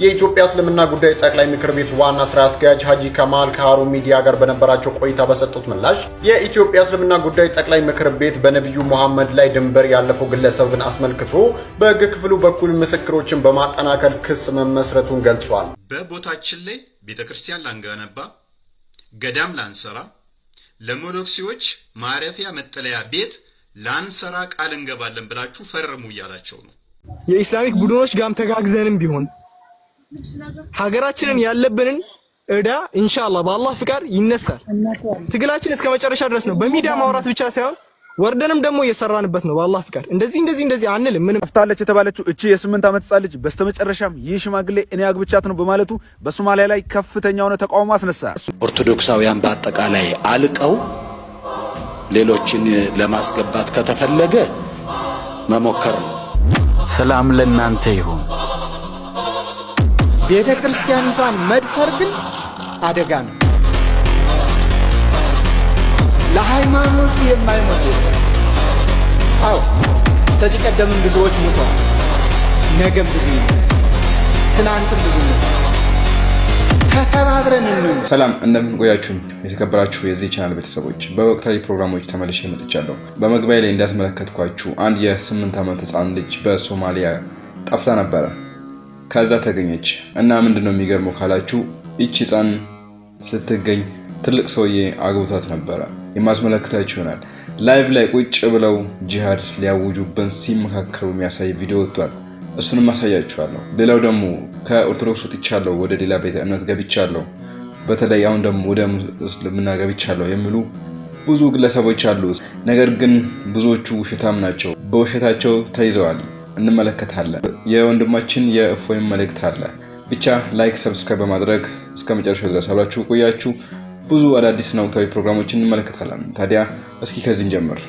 የኢትዮጵያ እስልምና ጉዳዮች ጠቅላይ ምክር ቤት ዋና ስራ አስኪያጅ ሀጂ ከማል ከሃሩን ሚዲያ ጋር በነበራቸው ቆይታ በሰጡት ምላሽ የኢትዮጵያ እስልምና ጉዳዮች ጠቅላይ ምክር ቤት በነብዩ መሐመድ ላይ ድንበር ያለፈው ግለሰብን አስመልክቶ በሕግ ክፍሉ በኩል ምስክሮችን በማጠናከር ክስ መመስረቱን ገልጿል። በቦታችን ላይ ቤተክርስቲያን ላንገነባ፣ ገዳም ላንሰራ፣ ለሞኖክሲዎች ማረፊያ መጠለያ ቤት ላንሰራ ቃል እንገባለን ብላችሁ ፈርሙ እያላቸው ነው። የኢስላሚክ ቡድኖች ጋም ተጋግዘንም ቢሆን ሀገራችንን ያለብንን እዳ ኢንሻአላህ በአላህ ፍቃድ ይነሳል። ትግላችን እስከ መጨረሻ ድረስ ነው። በሚዲያ ማውራት ብቻ ሳይሆን ወርደንም ደግሞ እየሰራንበት ነው። በአላህ ፍቃድ እንደዚህ አንልም። ምንም አፍታለች የተባለችው እቺ የ8 ዓመት ህጻን ልጅ በስተመጨረሻም ይህ ሽማግሌ እኔ አግብቻት ነው በማለቱ በሶማሊያ ላይ ከፍተኛ የሆነ ተቃውሞ አስነሳ። ኦርቶዶክሳውያን በአጠቃላይ አልቀው ሌሎችን ለማስገባት ከተፈለገ መሞከር ነው። ሰላም ለእናንተ ይሁን። ቤተ ክርስቲያኒቷን መድፈር ግን አደጋ ነው። ለሃይማኖቱ የማይሞት አዎ፣ ከዚህ ቀደም ብዙዎች ሞተዋል። ነገም ብዙ ትናንትም ብዙ ነው። ተከባብረን እንኑር። ሰላም እንደምን ቆያችሁ የተከበራችሁ የዚህ ቻናል ቤተሰቦች፣ በወቅታዊ ፕሮግራሞች ተመልሼ መጥቻለሁ። በመግቢያ ላይ እንዳስመለከትኳችሁ አንድ የ8 ዓመት ህፃን ልጅ በሶማሊያ ጠፍታ ነበረ። ከዛ ተገኘች እና ምንድነው የሚገርመው ካላችሁ እቺ ህፃን ስትገኝ ትልቅ ሰውዬ አግብቷት ነበረ። የማስመለከታችሁ ይሆናል። ላይቭ ላይ ቁጭ ብለው ጂሃድ ሊያውጁብን ሲመካከሩ የሚያሳይ ቪዲዮ ወጥቷል። እሱንም ማሳያችኋለሁ። ሌላው ደግሞ ከኦርቶዶክስ ወጥቻለሁ ወደ ሌላ ቤተ እምነት ገብቻለሁ፣ በተለይ አሁን ደግሞ ወደ እስልምና ገብቻለሁ የሚሉ ብዙ ግለሰቦች አሉ። ነገር ግን ብዙዎቹ ውሸታም ናቸው፣ በውሸታቸው ተይዘዋል። እንመለከታለን። የወንድማችን የእፎይም መልእክት አለ። ብቻ ላይክ፣ ሰብስክራይብ በማድረግ እስከ መጨረሻው ድረስ አብራችሁ ቆያችሁ። ብዙ አዳዲስና ወቅታዊ ፕሮግራሞችን እንመለከታለን። ታዲያ እስኪ ከዚህ እንጀምር።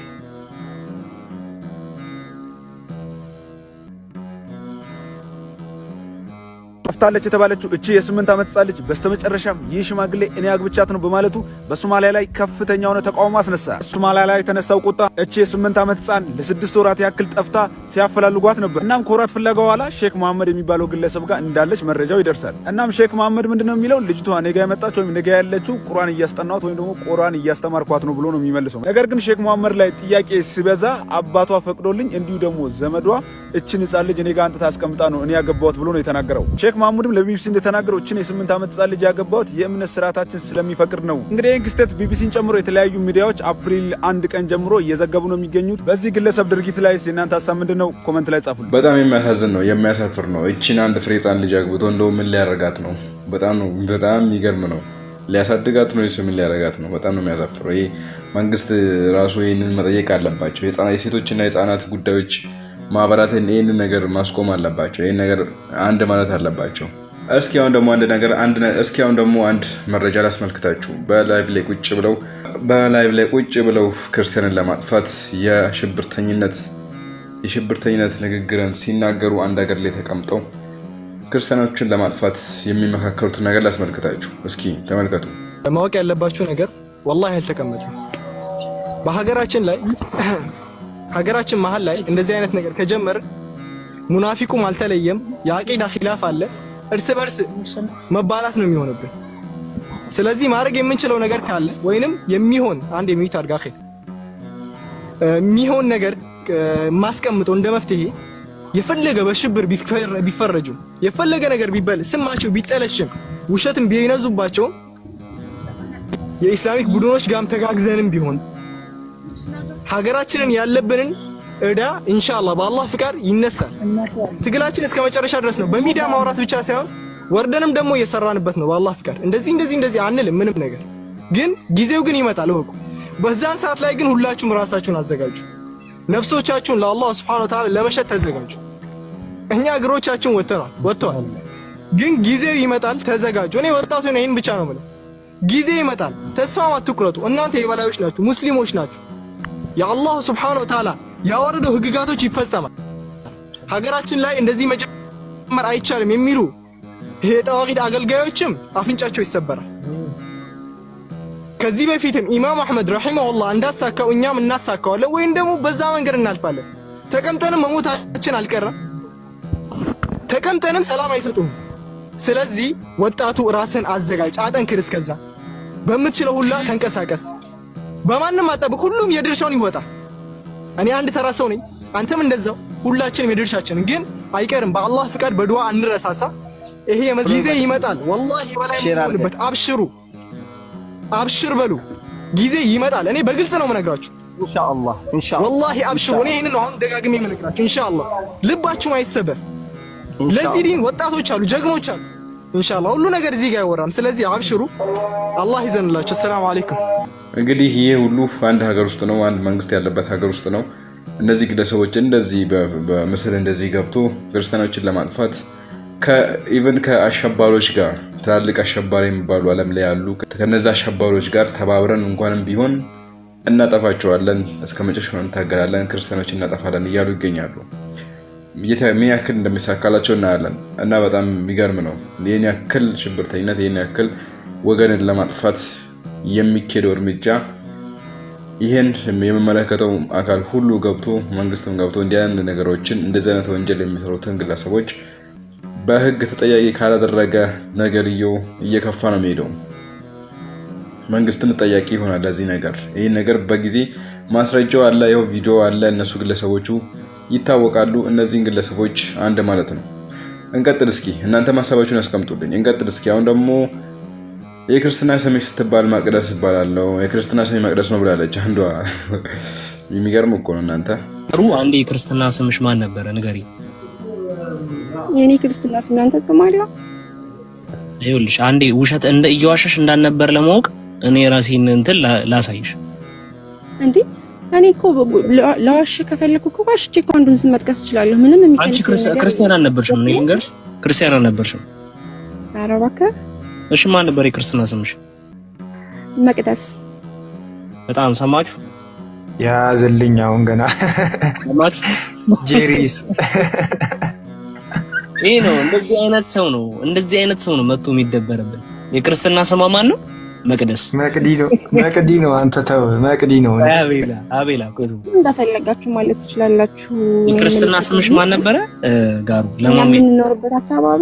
አፍታለች የተባለችው እቺ የ8 ዓመት ህጻን ልጅ በስተመጨረሻም ይህ ሽማግሌ እኔ አግብቻት ነው በማለቱ በሶማሊያ ላይ ከፍተኛ የሆነ ተቃውሞ አስነሳ። ሶማሊያ ላይ የተነሳው ቁጣ እቺ የ8 ዓመት ህጻን ለ6 ወራት ያክል ጠፍታ ሲያፈላልጓት ነበር። እናም ከወራት ፍለጋ በኋላ ሼክ መሐመድ የሚባለው ግለሰብ ጋር እንዳለች መረጃው ይደርሳል። እናም ሼክ መሐመድ ምንድነው የሚለው ልጅቷ ነገ የመጣች ወይም ነገ ያለችው ቁርአን እያስጠናት ወይም ደግሞ ቁርአን እያስተማርኳት ነው ብሎ ነው የሚመልሰው። ነገር ግን ሼክ መሐመድ ላይ ጥያቄ ሲበዛ አባቷ ፈቅዶልኝ እንዲሁ ደግሞ ዘመዷ እቺን ህጻን ልጅ እኔ ጋር አንተ ታስቀምጣ ነው እኔ ያገባሁት ብሎ ነው የተናገረው። ሼክ መሐመድም ለቢቢሲ እንደተናገረው እቺን የ8 ዓመት ህጻን ልጅ ያገባሁት የእምነት ስርዓታችን ስለሚፈቅድ ነው። እንግዲህ ይህን ክስተት ቢቢሲን ጨምሮ የተለያዩ ሚዲያዎች አፕሪል 1 ቀን ጀምሮ እየዘገቡ ነው የሚገኙት። በዚህ ግለሰብ ድርጊት ላይ እናንተ ሀሳብ ምንድነው? ኮሜንት ላይ ጻፉልኝ። በጣም የሚያሳዝን ነው፣ የሚያሳፍር ነው። እቺን አንድ ፍሬ ህጻን ልጅ አግብቶ እንደው ምን ሊያረጋት ነው? በጣም የሚገርም ነው። ሊያሳድጋት ነው? ምን ሊያረጋት ነው? በጣም ነው የሚያሳፍረው። ይሄ መንግስት ራሱ ይሄንን መጠየቅ አለባቸው። የሴቶችና የህፃናት ጉዳዮች ማህበራትን ይሄንን ነገር ማስቆም አለባቸው። ይሄን ነገር አንድ ማለት አለባቸው። እስኪ አሁን ደግሞ አንድ መረጃ ላስመልክታችሁ። በላይቭ ላይ ቁጭ ብለው ክርስቲያንን ለማጥፋት የሽብርተኝነት ንግግርን ሲናገሩ አንድ ሀገር ላይ ተቀምጠው ክርስቲያኖችን ለማጥፋት የሚመካከሩትን ነገር ላስመልክታችሁ። እስኪ ተመልከቱ። ማወቅ ያለባችሁ ነገር ወላሂ አልተቀመጠም። በሀገራችን ላይ ሀገራችን መሃል ላይ እንደዚህ አይነት ነገር ከጀመረ ሙናፊቁም አልተለየም፣ የአቂዳ ኺላፍ አለ፣ እርስ በርስ መባላት ነው የሚሆንብን። ስለዚህ ማድረግ የምንችለው ነገር ካለ ወይንም የሚሆን አንድ የሚት አድርጋ የሚሆን ነገር ማስቀምጠው እንደ መፍትሄ የፈለገ በሽብር ቢፈረጁ የፈለገ ነገር ቢበል ስማቸው ቢጠለሽም ውሸትም ቢይነዙባቸው የኢስላሚክ ቡድኖች ጋም ተጋግዘንም ቢሆን ሀገራችንን ያለብንን እዳ ኢንሻአላህ በአላህ ፍቃድ ይነሳል። ትግላችን እስከ መጨረሻ ድረስ ነው። በሚዲያ ማውራት ብቻ ሳይሆን ወርደንም ደግሞ እየሰራንበት ነው። በአላህ ፍቃድ እንደዚህ አንልም። ምንም ነገር ግን ጊዜው ግን ይመጣል እወቁ። በዛን ሰዓት ላይ ግን ሁላችሁም ራሳችሁን አዘጋጁ። ነፍሶቻችሁን ለአላህ Subhanahu Wa Ta'ala ለመሸጥ ተዘጋጁ። እኛ እግሮቻችን ወጥተዋል፣ ግን ጊዜው ይመጣል። ተዘጋጁ። እኔ ወጣቱ ነኝ፣ ይሄን ብቻ ነው ማለት። ጊዜ ይመጣል። ተስፋ አትቁረጡ። እናንተ የበላዮች ናችሁ፣ ሙስሊሞች ናችሁ። የአላህ Subhanahu Wa Ta'ala ያወረደው ህግጋቶች ይፈጸማል። ሀገራችን ላይ እንደዚህ መጀመር አይቻልም የሚሉ ይሄ ጠዋቂት አገልጋዮችም አፍንጫቸው ይሰበራል። ከዚህ በፊትም ኢማም አህመድ ረሂመሁላህ እንዳሳካው እኛም እናሳካዋለን ወይም ደግሞ በዛ መንገድ እናልፋለን። ተቀምጠንም መሞታችን አልቀረም። ተቀምጠንም ሰላም አይሰጡም። ስለዚህ ወጣቱ ራስን አዘጋጅ፣ አጠንክር። እስከዛ በምትችለው ሁላ ተንቀሳቀስ። በማንም አጠብቅ፣ ሁሉም የድርሻውን ይወጣ። እኔ አንድ ተራ ሰው ነኝ፣ አንተም እንደዛው። ሁላችንም የድርሻችንን ግን አይቀርም። በአላህ ፍቃድ በዱዓ እንረሳሳ። ይሄ ጊዜ ይመጣል። ወላሂ በላይ የምንሆንበት። አብሽሩ፣ አብሽር በሉ። ጊዜ ይመጣል። እኔ በግልጽ ነው የምነግራችሁ። ኢንሻአላህ ወላሂ አብሽሩ። እኔ ይሄንን ነው አሁን ደጋግሜ የምነግራችሁ። ኢንሻአላህ ልባችሁም አይሰበር። ለዚህ ዲን ወጣቶች አሉ፣ ጀግኖች አሉ። ኢንሻአላህ ሁሉ ነገር እዚህ ጋር አይወራም። ስለዚህ አብሽሩ፣ አላህ ይዘንላችሁ። ሰላም አለይኩም። እንግዲህ ይሄ ሁሉ አንድ ሀገር ውስጥ ነው፣ አንድ መንግስት ያለበት ሀገር ውስጥ ነው። እነዚህ ግለሰቦች እንደዚህ በምስል እንደዚህ ገብቶ ክርስቲያኖችን ለማጥፋት ኢቭን ከአሸባሪዎች ጋር ትላልቅ አሸባሪ የሚባሉ ዓለም ላይ ያሉ ከነዛ አሸባሪዎች ጋር ተባብረን እንኳንም ቢሆን እናጠፋቸዋለን፣ እስከ መጨረሻው እንታገላለን፣ ክርስቲያኖችን እናጠፋለን እያሉ ይገኛሉ። ምን ያክል እንደሚሳካላቸው እናያለን። እና በጣም የሚገርም ነው። ይህን ያክል ሽብርተኝነት፣ ይህን ያክል ወገንን ለማጥፋት የሚኬደው እርምጃ ይህን የሚመለከተው አካል ሁሉ ገብቶ መንግስትም ገብቶ እንዲህ አይነት ነገሮችን እንደዚህ አይነት ወንጀል የሚሰሩትን ግለሰቦች በህግ ተጠያቂ ካላደረገ ነገርየው እየከፋ ነው የሚሄደው። መንግስትም ተጠያቂ ይሆናል ለዚህ ነገር። ይህን ነገር በጊዜ ማስረጃው አለ፣ ይኸው ቪዲዮ አለ፣ እነሱ ግለሰቦቹ ይታወቃሉ። እነዚህን ግለሰቦች አንድ ማለት ነው። እንቀጥል እስኪ፣ እናንተ ማሳባችሁን ያስቀምጡልኝ። እንቀጥል እስኪ። አሁን ደግሞ የክርስትና ስምሽ ስትባል መቅደስ እባላለሁ፣ የክርስትና ስሜ መቅደስ ነው ብላለች አንዷ። የሚገርም እኮ ነው እናንተ። አንዴ የክርስትና ስምሽ ማን ነበረ ንገሪኝ። የኔ ክርስትና ስም አንተ ከማሪያ ይኸውልሽ፣ አንዴ ውሸት እየዋሸሽ እንዳልነበር ለማወቅ እኔ ራሴን እንትን ላሳይሽ። እንዴ እኔ እኮ ለዋሽ ከፈለኩ እኮ ዋሽቼ እኮ አንዱን ስም መጥቀስ እችላለሁ። ምንም የሚከለክል አንቺ ክርስቲያን አልነበርሽም? እኔ ልንገርሽ፣ ክርስቲያን አልነበርሽም። ኧረ እባክህ። እሺ ማን ነበር የክርስትና ስምሽ? መቅደስ። በጣም ሰማችሁ? ያዝልኝ አሁን ገና ሰማችሁ? ጄሪስ ይሄ ነው። እንደዚህ አይነት ሰው ነው መጥቶ የሚደበርብን። የክርስትና ስሟ ማን ነው? መቅደስ። መቅዲ ነው። አንተ ተው፣ መቅዲ ነው። አቤላ ቆይ፣ እንደፈለጋችሁ ማለት ትችላላችሁ። የክርስትና ስምሽ ማን ነበረ? ጋሩ። ለማን የምንኖርበት አካባቢ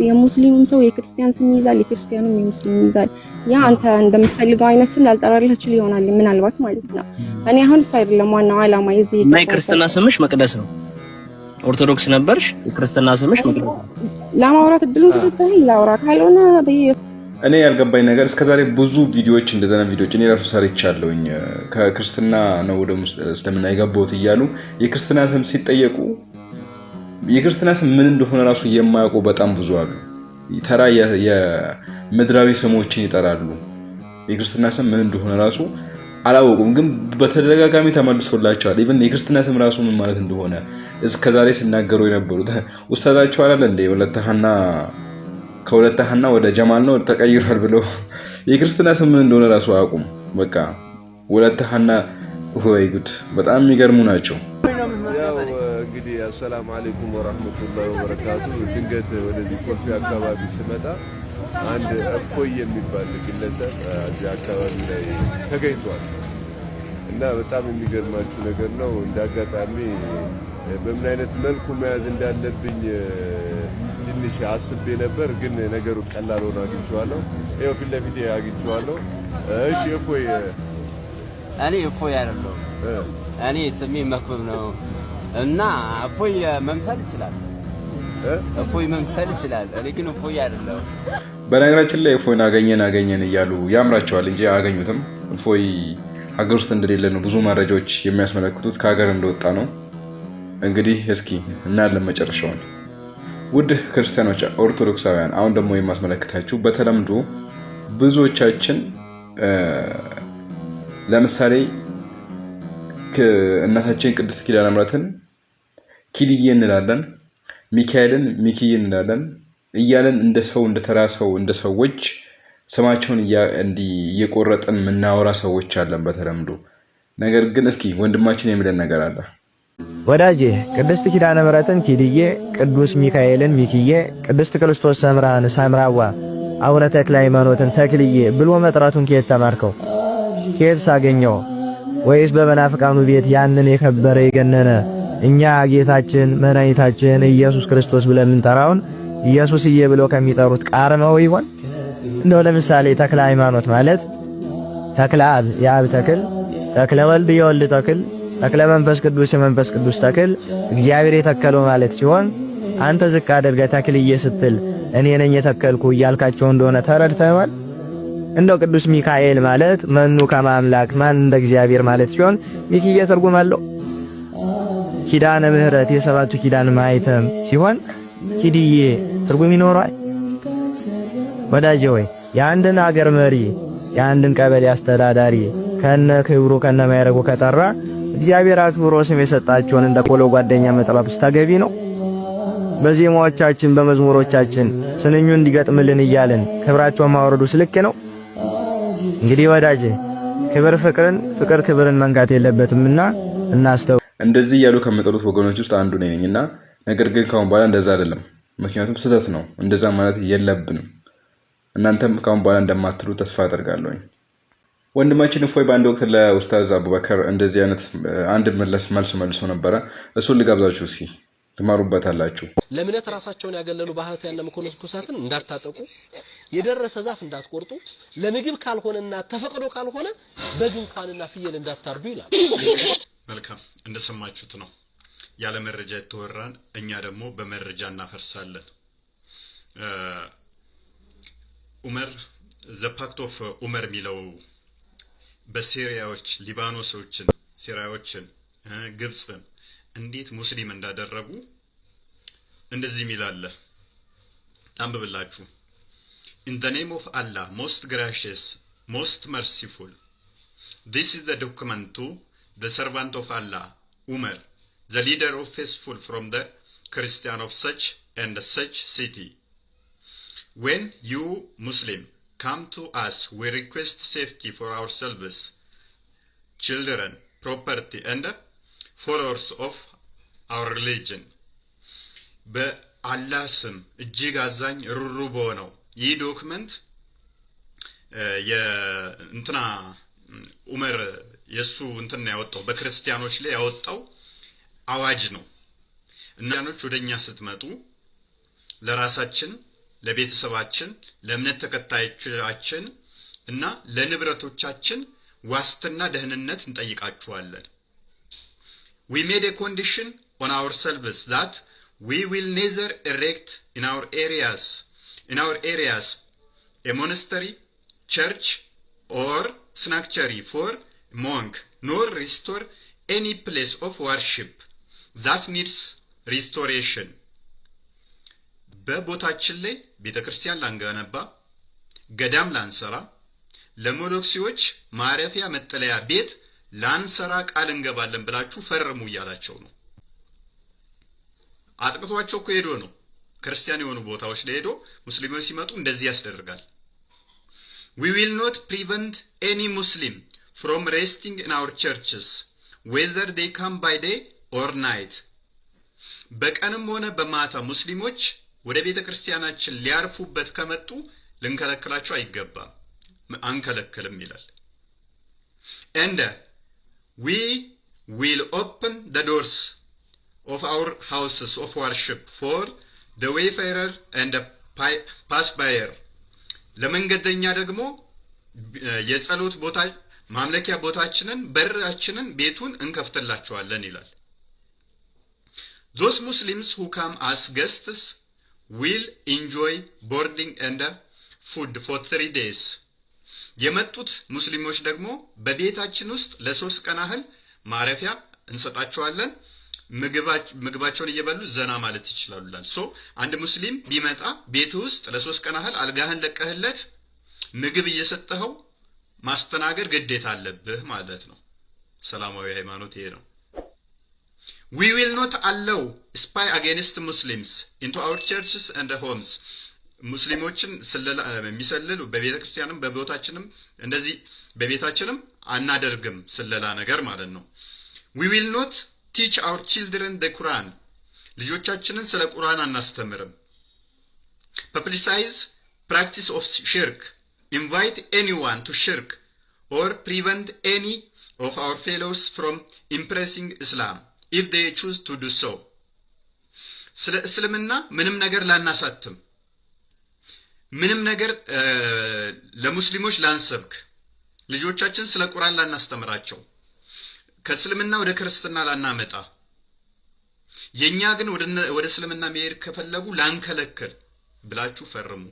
የሙስሊሙም ሰው የክርስቲያን ስም ይዛል፣ የክርስቲያኑም የሙስሊም ይዛል። ያ አንተ እንደምትፈልገው አይነት ስም ላልጠራልህ ይችል ይሆናል ምናልባት ማለት ነው። እኔ አሁን እሱ አይደለም ዋናው ዓላማ የዚህ የክርስትና ስምሽ መቅደስ ነው። ኦርቶዶክስ ነበርሽ፣ የክርስትና ስምሽ መቅደስ። ለማውራት እድሉን ተሰጠኝ ላውራ፣ ካልሆነ እኔ ያልገባኝ ነገር እስከዛሬ ብዙ ቪዲዮዎች እንደዛና ቪዲዮዎች እኔ ራሱ ሰርቻለሁኝ። ከክርስትና ነው ወደ እስልምና የገባሁት እያሉ የክርስትና ስም ሲጠየቁ የክርስትና ስም ምን እንደሆነ ራሱ የማያውቁ በጣም ብዙ አሉ። ተራ የምድራዊ ስሞችን ይጠራሉ። የክርስትና ስም ምን እንደሆነ ራሱ አላወቁም። ግን በተደጋጋሚ ተመልሶላቸዋል። ኢቭን የክርስትና ስም ራሱ ምን ማለት እንደሆነ እስከዛሬ ሲናገሩ የነበሩት ኡስታዛቸው አይደል እንደ ከወለተ ሐና ወደ ጀማል ነው ተቀይሯል ብለው የክርስትና ስም ምን እንደሆነ ራሱ አያውቁም። በቃ ወለተ ሐና ወይ ጉድ! በጣም የሚገርሙ ናቸው። ያው እንግዲህ አሰላሙ አለይኩም ወራህመቱላሂ ወበረካቱ። ድንገት ወደዚህ ኮልፌ አካባቢ ስመጣ አንድ እፎይ የሚባል ግለሰብ እዚህ አካባቢ ላይ ተገኝቷል እና በጣም የሚገርማችሁ ነገር ነው። እንዳጋጣሚ በምን አይነት መልኩ መያዝ እንዳለብኝ ትንሽ አስቤ ነበር፣ ግን ነገሩ ቀላል ሆኖ አግኝቼዋለሁ። ይኸው ፊት ለፊቴ አግኝቼዋለሁ። እሺ እፎይ። እኔ እፎይ አይደለሁም። እኔ ስሜ መክብብ ነው እና እፎይ መምሰል ይችላል። እፎይ መምሰል ይችላል። እኔ ግን እፎይ አይደለሁም። በነገራችን ላይ እፎይን አገኘን እያሉ ያምራቸዋል እንጂ አያገኙትም። እፎይ ሀገር ውስጥ እንደሌለ ነው ብዙ መረጃዎች የሚያስመለክቱት፣ ከሀገር እንደወጣ ነው። እንግዲህ እስኪ እናያለን መጨረሻውን። ውድ ክርስቲያኖች ኦርቶዶክሳውያን፣ አሁን ደግሞ የማስመለክታችሁ በተለምዶ ብዙዎቻችን ለምሳሌ እናታችን ቅድስት ኪዳነ ምሕረትን ኪድዬ እንላለን፣ ሚካኤልን ሚኪዬ እንላለን እያለን እንደ ሰው እንደ ተራ ሰው እንደ ሰዎች ስማቸውን እየቆረጥን የምናወራ ሰዎች አለን በተለምዶ። ነገር ግን እስኪ ወንድማችን የሚለን ነገር አለ። ወዳጄ ቅድስት ኪዳነ ምሕረትን ኪድዬ፣ ቅዱስ ሚካኤልን ሚኪዬ፣ ቅድስት ክርስቶስ ሰምራን ሳምራዋ፣ አቡነ ተክለ ሃይማኖትን ተክልዬ ብሎ መጥራቱን ከየት ተማርከው? ከየት ሳገኘው? ወይስ በመናፍቃኑ ቤት ያንን የከበረ የገነነ እኛ ጌታችን መድኃኒታችን ኢየሱስ ክርስቶስ ብለን እንጠራውን ኢየሱስዬ ብሎ ከሚጠሩት ቃርመው ይሆን? እንደው ለምሳሌ ተክለ ሃይማኖት ማለት ተክለ አብ የአብ ተክል፣ ተክለ ወልድ የወልድ ተክል፣ ተክለ መንፈስ ቅዱስ የመንፈስ ቅዱስ ተክል እግዚአብሔር የተከለው ማለት ሲሆን አንተ ዝቅ አድርገህ ተክልዬ ስትል እኔ ነኝ የተከልኩ እያልካቸው እንደሆነ ተረድተዋል። እንደው ቅዱስ ሚካኤል ማለት መኑ ከማምላክ ማን እንደ እግዚአብሔር ማለት ሲሆን ሚኪዬ ትርጉም አለው። ኪዳነ ምህረት የሰባቱ ኪዳን ማይተም ሲሆን ኪድዬ ትርጉም ይኖረዋል። ወዳጄ ወይ የአንድን ሀገር መሪ የአንድን ቀበሌ አስተዳዳሪ ከነ ክብሩ ከነ ማይረጉ ከጠራ እግዚአብሔር አክብሮ ስም የሰጣቸውን እንደ ቆሎ ጓደኛ መጥራት ውስጥ ተገቢ ነው? በዜማዎቻችን በመዝሙሮቻችን ስንኙ እንዲገጥምልን እያልን ክብራቸውን ማውረዱ ልክ ነው? እንግዲህ ወዳጄ ክብር ፍቅርን፣ ፍቅር ክብርን መንካት የለበትምና እናስተው። እንደዚህ ያሉ ከመጠሩት ወገኖች ውስጥ አንዱ ነኝና ነገር ግን ካሁን በኋላ እንደዛ አይደለም። ምክንያቱም ስህተት ነው። እንደዛ ማለት የለብንም። እናንተም ካሁን በኋላ እንደማትሉ ተስፋ አደርጋለሁ። ወንድማችን እፎይ በአንድ ወቅት ለኡስታዝ አቡበከር እንደዚህ አይነት አንድ መልስ መልሶ ነበረ። እሱን ልጋብዛችሁ እስኪ ትማሩበታላችሁ። ለምነት ራሳቸውን ያገለሉ ባህታውያንና መነኮሳትን እንዳታጠቁ፣ የደረሰ ዛፍ እንዳትቆርጡ፣ ለምግብ ካልሆነና ተፈቅዶ ካልሆነ በግ እንኳንና ፍየል እንዳታርዱ ይላል። መልካም እንደሰማችሁት ነው። ያለ መረጃ የተወራን እኛ ደግሞ በመረጃ እናፈርሳለን። ኡመር ዘ ፓክት ኦፍ ኡመር የሚለው በሲሪያዎች ሊባኖሶችን፣ ሲሪያዎችን፣ ግብፅን እንዴት ሙስሊም እንዳደረጉ እንደዚህ ሚላለ አንብብላችሁ። In the name of Allah, most gracious, most merciful, this is the document to the servant of Allah, Umar, the leader of faithful from the Christian of such and such city. When you Muslim come to us, we request safety for ourselves, children, property, and followers of our religion. በአላህ ስም እጅግ አዛኝ ሩሩቦ ነው። ይህ ዶክመንት የእንትና ኡመር የሱ እንትና ያወጣው በክርስቲያኖች ላይ ያወጣው አዋጅ ነው። እናኖች ወደኛ ስትመጡ ለራሳችን፣ ለቤተሰባችን፣ ለእምነት ተከታዮቻችን እና ለንብረቶቻችን ዋስትና ደህንነት እንጠይቃችኋለን። We made a condition on ourselves that we will neither erect in our areas a monastery, church, or sanctuary for monk, nor restore any place of worship that needs restoration. በቦታችን ላይ ቤተክርስቲያን ላንገነባ፣ ገዳም ላንሰራ፣ ለሞኖክሲዎች ማረፊያ መጠለያ ቤት ላንሰራ ቃል እንገባለን ብላችሁ ፈርሙ እያላቸው ነው። አጥቅቷቸው እኮ ሄዶ ነው ክርስቲያን የሆኑ ቦታዎች ላይ ሄዶ ሙስሊሞች ሲመጡ እንደዚህ ያስደርጋል። We will not prevent any Muslim from resting in our churches, whether they come by day or night. በቀንም ሆነ በማታ ሙስሊሞች ወደ ቤተ ክርስቲያናችን ሊያርፉበት ከመጡ ልንከለክላቸው አይገባም፣ አንከለክልም ይላል። And we will open the doors of our houses of worship for the wayfarer and the passenger. ለመንገደኛ ደግሞ የጸሎት ቦታ ማምለኪያ ቦታችንን በራችንን ቤቱን እንከፍትላቸዋለን ይላል። Those Muslims who come as guests will enjoy boarding and food for 3 days. የመጡት ሙስሊሞች ደግሞ በቤታችን ውስጥ ለ3 ቀን ያህል ማረፊያ እንሰጣቸዋለን። ምግባቸውን እየበሉ ዘና ማለት ይችላሉላል። ሶ አንድ ሙስሊም ቢመጣ ቤት ውስጥ ለ3 ቀን ያህል አልጋህን ለቀህለት ምግብ እየሰጠኸው ማስተናገድ ግዴታ አለብህ ማለት ነው። ሰላማዊ ሃይማኖት ይሄ ነው። We will not allow spy against Muslims into our churches and homes. ሙስሊሞችን ስለላ የሚሰልሉ በቤተ ክርስቲያንም በቦታችንም እንደዚህ በቤታችንም አናደርግም ስለላ ነገር ማለት ነው። We will not teach our children the Quran. ልጆቻችንን ስለ ቁርአን አናስተምርም። Publicize practice of shirk. Invite anyone to shirk or prevent any of our fellows from embracing Islam if they choose to do so. ስለ እስልምና ምንም ነገር ላናሳትም፣ ምንም ነገር ለሙስሊሞች ላንሰብክ፣ ልጆቻችን ስለ ቁርአን ላናስተምራቸው፣ ከእስልምና ወደ ክርስትና ላናመጣ፣ የኛ ግን ወደ እስልምና መሄድ ከፈለጉ ላንከለክል ብላችሁ ፈርሙ።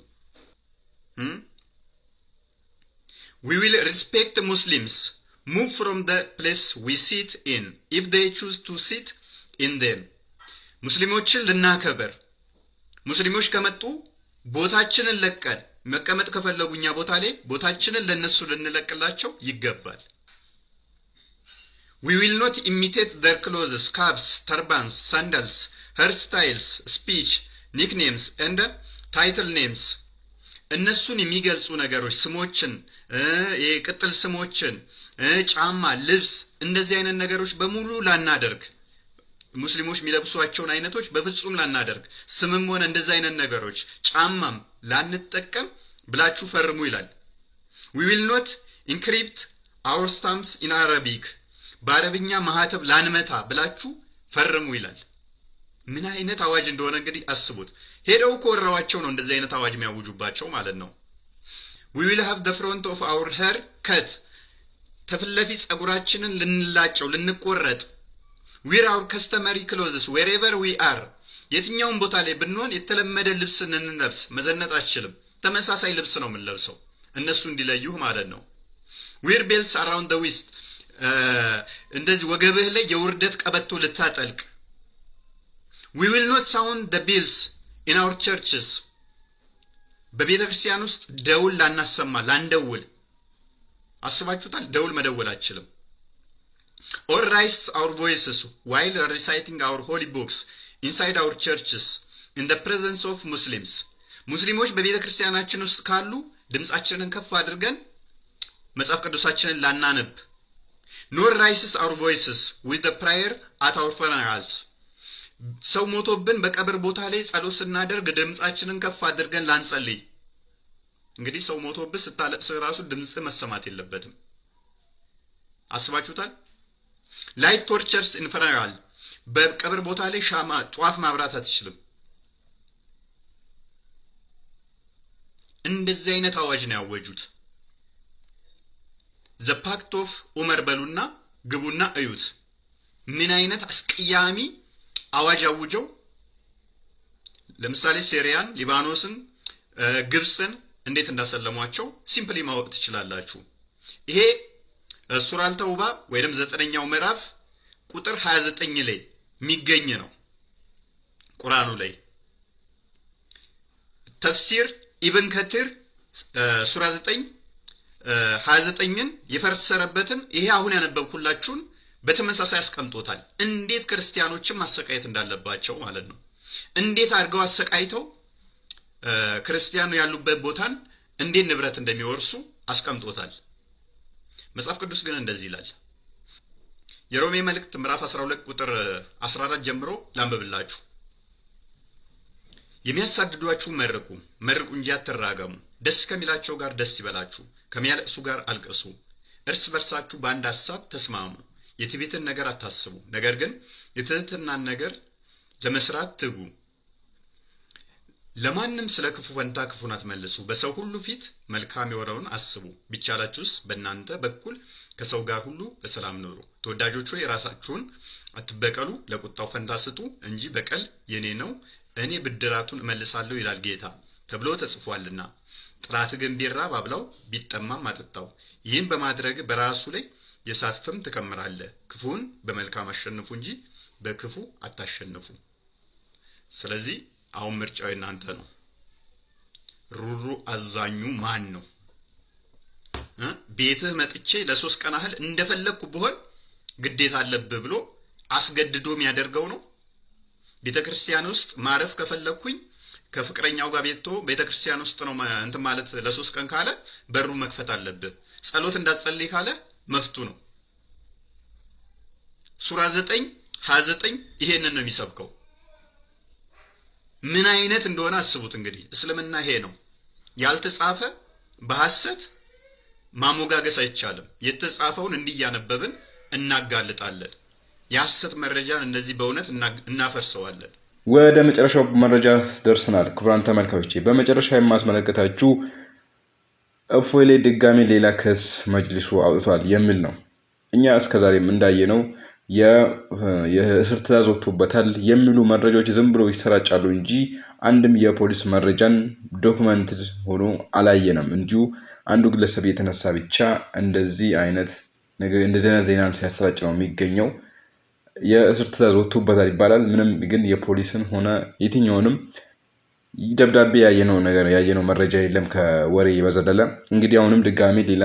We will respect Muslims, move from the place we sit in if they choose to sit in them. ሙስሊሞችን ልናከበር፣ ሙስሊሞች ከመጡ ቦታችንን ለቀን መቀመጥ ከፈለጉ እኛ ቦታ ላይ ቦታችንን ለነሱ ልንለቅላቸው ይገባል። We will not imitate their clothes, caps, turbans, sandals, hairstyles, speech, nicknames and title names. እነሱን የሚገልጹ ነገሮች ስሞችን፣ የቅጥል ስሞችን፣ ጫማ፣ ልብስ እንደዚህ አይነት ነገሮች በሙሉ ላናደርግ፣ ሙስሊሞች የሚለብሷቸውን አይነቶች በፍጹም ላናደርግ፣ ስምም ሆነ እንደዚህ አይነት ነገሮች ጫማም ላንጠቀም ብላችሁ ፈርሙ ይላል። We will not encrypt our stamps in Arabic. በአረብኛ ማህተብ ላንመታ ብላችሁ ፈርሙ ይላል። ምን አይነት አዋጅ እንደሆነ እንግዲህ አስቡት። ሄደው ኮረዋቸው ነው እንደዚህ አይነት አዋጅ የሚያውጁባቸው ማለት ነው። We will have the front of our hair cut. ተፍለፊ ጸጉራችንን ልንላጨው ልንቆረጥ። Wear our customary clothes wherever we are. የትኛውም ቦታ ላይ ብንሆን የተለመደ ልብስ እንለብስ፣ መዘነጥ አትችልም። ተመሳሳይ ልብስ ነው የምንለብሰው እነሱ እንዲለዩህ ማለት ነው። Wear belts around the waist. እንደዚህ ወገብህ ላይ የውርደት ቀበቶ ልታጠልቅ። We will not sound the bells in our churches. በቤተ ክርስቲያን ውስጥ ደውል ላናሰማ ላንደውል። አስባችሁታል? ደውል መደወል አትችልም። Or raise our voices while reciting our holy books inside our churches in the presence of Muslims. ሙስሊሞች በቤተ ክርስቲያናችን ውስጥ ካሉ ድምጻችንን ከፍ አድርገን መጽሐፍ ቅዱሳችንን ላናነብ። Nor raises our voices with the prayer at our funerals. ሰው ሞቶብን በቀብር ቦታ ላይ ጸሎት ስናደርግ ድምጻችንን ከፍ አድርገን ላንጸልይ። እንግዲህ ሰው ሞቶብን ስታለቅስ ራሱ ድምጽ መሰማት የለበትም። አስባችሁታል? Light torches in funeral. በቀብር ቦታ ላይ ሻማ ጧፍ ማብራት አትችልም። እንደዚህ አይነት አዋጅ ነው ያወጁት። The Pact of ዑመር በሉና ግቡና እዩት። ምን አይነት አስቀያሚ አዋጅ አውጀው። ለምሳሌ ሲሪያን፣ ሊባኖስን፣ ግብፅን እንዴት እንዳሰለሟቸው ሲምፕሊ ማወቅ ትችላላችሁ። ይሄ ሱራ አልተውባ ወይም 9ኛው ምዕራፍ ቁጥር 29 ላይ የሚገኝ ነው ቁርአኑ ላይ። ተፍሲር ኢብን ከቲር ሱራ 9 29ን የፈሰረበትን ይሄ አሁን ያነበብኩላችሁን በተመሳሳይ አስቀምጦታል። እንዴት ክርስቲያኖችን ማሰቃየት እንዳለባቸው ማለት ነው። እንዴት አድርገው አሰቃይተው ክርስቲያኑ ያሉበት ቦታን እንዴት ንብረት እንደሚወርሱ አስቀምጦታል። መጽሐፍ ቅዱስ ግን እንደዚህ ይላል። የሮሜ መልእክት ምዕራፍ 12 ቁጥር 14 ጀምሮ ላንብብላችሁ። የሚያሳድዷችሁ መርቁ፣ መርቁ እንጂ አትራገሙ። ደስ ከሚላቸው ጋር ደስ ይበላችሁ፣ ከሚያለቅሱ ጋር አልቅሱ። እርስ በርሳችሁ በአንድ ሐሳብ ተስማሙ። የትዕቢትን ነገር አታስቡ፣ ነገር ግን የትሕትናን ነገር ለመስራት ትጉ። ለማንም ስለ ክፉ ፈንታ ክፉን አትመልሱ፣ በሰው ሁሉ ፊት መልካም የሆነውን አስቡ። ቢቻላችሁስ በእናንተ በኩል ከሰው ጋር ሁሉ በሰላም ኑሩ። ተወዳጆች ሆይ ራሳችሁን አትበቀሉ፣ ለቁጣው ፈንታ ስጡ እንጂ በቀል የኔ ነው፣ እኔ ብድራቱን እመልሳለሁ ይላል ጌታ ተብሎ ተጽፏልና። ጥላት ግን ቢራብ አብላው፣ ቢጠማም አጠጣው። ይህን በማድረግ በራሱ ላይ የእሳት ፍም ትከምራለህ። ክፉን በመልካም አሸንፉ እንጂ በክፉ አታሸንፉ። ስለዚህ አሁን ምርጫው እናንተ ነው። ሩሩ አዛኙ ማን ነው? ቤትህ መጥቼ ለ3 ቀን ያህል እንደፈለግኩ ብሆን ግዴታ አለብህ ብሎ አስገድዶ የሚያደርገው ነው? ቤተ ክርስቲያን ውስጥ ማረፍ ከፈለግኩኝ ከፍቅረኛው ጋር ቤተ ክርስቲያን ውስጥ ነው እንትን ማለት ለ3 ቀን ካለ በሩ መክፈት አለብህ። ጸሎት እንዳትጸልይ ካለ መፍቱ ነው። ሱራ 9:29 ይሄንን ነው የሚሰብከው። ምን አይነት እንደሆነ አስቡት እንግዲህ። እስልምና ይሄ ነው። ያልተጻፈ በሐሰት ማሞጋገስ አይቻልም። የተጻፈውን እንዲያነበብን እናጋልጣለን። የሐሰት መረጃን እንደዚህ በእውነት እናፈርሰዋለን። ወደ መጨረሻው መረጃ ደርሰናል ክቡራን ተመልካቾቼ። በመጨረሻ የማስመለከታችሁ እፎይ ላይ ድጋሚ ሌላ ክስ መጅሊሱ አውጥቷል የሚል ነው። እኛ እስከዛሬም እንዳየነው የእስር ትዕዛዝ ወጥቶበታል የሚሉ መረጃዎች ዝም ብሎ ይሰራጫሉ እንጂ አንድም የፖሊስ መረጃን ዶክመንት ሆኖ አላየንም። እንዲሁ አንዱ ግለሰብ የተነሳ ብቻ እንደዚህ አይነት ዜና ሲያሰራጭ ነው የሚገኘው። የእስር ትዕዛዝ ወጥቶበታል ይባላል። ምንም ግን የፖሊስን ሆነ የትኛውንም ደብዳቤ ያየነው መረጃ የለም ከወሬ በዘለለ። እንግዲህ አሁንም ድጋሚ ሌላ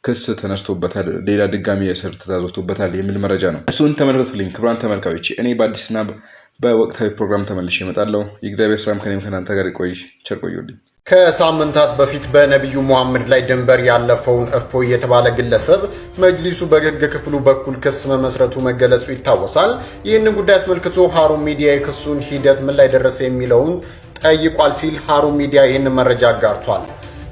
ክስ ተነስቶበታል፣ ሌላ ድጋሚ የእስር ትዕዛዝ ወጥቶበታል የሚል መረጃ ነው። እሱን ተመልከቱልኝ ክቡራን ተመልካቾች። እኔ በአዲስና በወቅታዊ ፕሮግራም ተመልሼ እመጣለሁ። የእግዚአብሔር ሰላም ከኔም ከናንተ ጋር ይቆይ። ቸር ቆዩልኝ። ከሳምንታት በፊት በነብዩ መሐመድ ላይ ድንበር ያለፈውን እፎይ የተባለ ግለሰብ መጅሊሱ በሕግ ክፍሉ በኩል ክስ መመስረቱ መገለጹ ይታወሳል። ይህንን ጉዳይ አስመልክቶ ሀሩን ሚዲያ የክሱን ሂደት ምን ላይ ደረሰ የሚለውን ጠይቋል ሲል ሀሩን ሚዲያ ይህንን መረጃ አጋርቷል።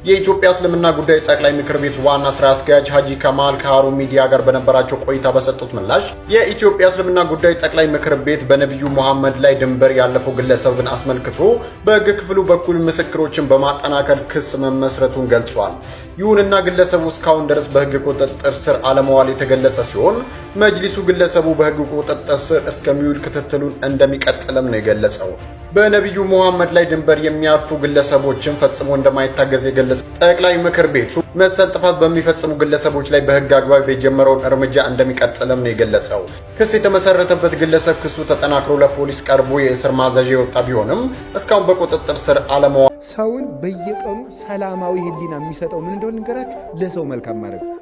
የኢትዮጵያ እስልምና ጉዳዮች ጠቅላይ ምክር ቤት ዋና ስራ አስኪያጅ ሀጂ ከማል ከሀሩን ሚዲያ ጋር በነበራቸው ቆይታ በሰጡት ምላሽ የኢትዮጵያ እስልምና ጉዳዮች ጠቅላይ ምክር ቤት በነብዩ መሐመድ ላይ ድንበር ያለፈው ግለሰብን አስመልክቶ በሕግ ክፍሉ በኩል ምስክሮችን በማጠናከር ክስ መመስረቱን ገልጿል። ይሁንና ግለሰቡ እስካሁን ድረስ በሕግ ቁጥጥር ስር አለመዋል የተገለጸ ሲሆን መጅሊሱ ግለሰቡ በሕግ ቁጥጥር ስር እስከሚውል ክትትሉን እንደሚቀጥልም ነው የገለጸው። በነብዩ መሐመድ ላይ ድንበር የሚያልፉ ግለሰቦችን ፈጽሞ እንደማይታገዝ የገለጸው ጠቅላይ ምክር ቤቱ መሰል ጥፋት በሚፈጽሙ ግለሰቦች ላይ በሕግ አግባብ የጀመረውን እርምጃ እንደሚቀጥልም ነው የገለጸው። ክስ የተመሰረተበት ግለሰብ ክሱ ተጠናክሮ ለፖሊስ ቀርቦ የእስር ማዘዣ የወጣ ቢሆንም እስካሁን በቁጥጥር ስር አለመዋል። ሰውን በየቀኑ ሰላማዊ ህሊና የሚሰጠው ምን እንደሆነ ንገራችሁ፣ ለሰው መልካም ማድረግ